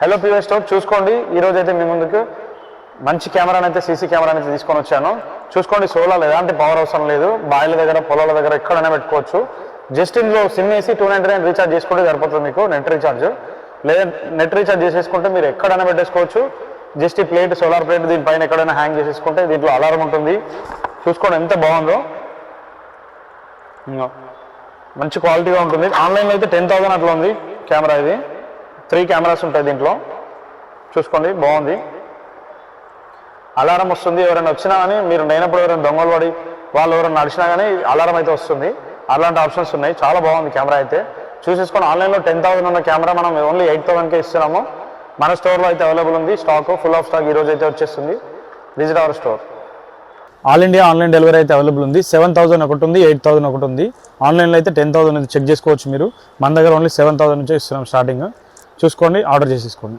Hello PY store చూసుకోండి. ఈరోజు అయితే మీ ముందుకు మంచి కెమెరాని అయితే సీసీ కెమెరాని అయితే తీసుకొని వచ్చాను. చూసుకోండి, సోలార్ ఎలాంటి పవర్ అవసరం లేదు. బాయిల దగ్గర పొలాల దగ్గర ఎక్కడైనా పెట్టుకోవచ్చు. జస్ట్ ఇందులో సిమ్ వేసి 299 రీఛార్జ్ చేసుకుంటే సరిపోతుంది. మీకు నెట్ రీఛార్జ్ లేదా నెట్ రీఛార్జ్ చేసేసుకుంటే మీరు ఎక్కడైనా పెట్టేసుకోవచ్చు. జస్ట్ ఈ ప్లేట్, సోలార్ ప్లేట్ దీనిపైన ఎక్కడైనా హ్యాంగ్ చేసేసుకుంటే దీంట్లో అలారం ఉంటుంది. చూసుకోండి ఎంత బాగుందో, మంచి క్వాలిటీగా ఉంటుంది. ఆన్లైన్లో అయితే 10,000 అట్లా ఉంది కెమెరా. ఇది 3 కెమెరాస్ ఉంటాయి దీంట్లో. చూసుకోండి, బాగుంది. అలారం వస్తుంది. ఎవరైనా వచ్చినా కానీ మీరు లేనప్పుడు ఎవరైనా దొంగలు పడి వాళ్ళు ఎవరైనా నడిచినా కానీ అలారం అయితే వస్తుంది. అలాంటి ఆప్షన్స్ ఉన్నాయి. చాలా బాగుంది కెమెరా అయితే. చూసేసుకొని ఆన్లైన్లో 10,000 ఉన్న కెమెరా మనం ఓన్లీ 8,000కే ఇస్తున్నాము. మన స్టోర్లో అయితే అవైలబుల్ ఉంది. స్టాక్ ఫుల్ ఆఫ్ స్టాక్ ఈరోజు అయితే వచ్చేస్తుంది. Visit our store. All India online delivery అయితే అవైలబుల్ ఉంది. 7,000 ఒకటి ఉంది, 8,000 ఒకటి ఉంది. ఆన్లైన్లో అయితే 10,000 అయితే చెక్ చేసుకోవచ్చు మీరు. మన దగ్గర ఓన్లీ 7,000 నుంచే ఇస్తున్నాం స్టార్టింగ్. చూసుకోండి, ఆర్డర్ చేసేసుకోండి.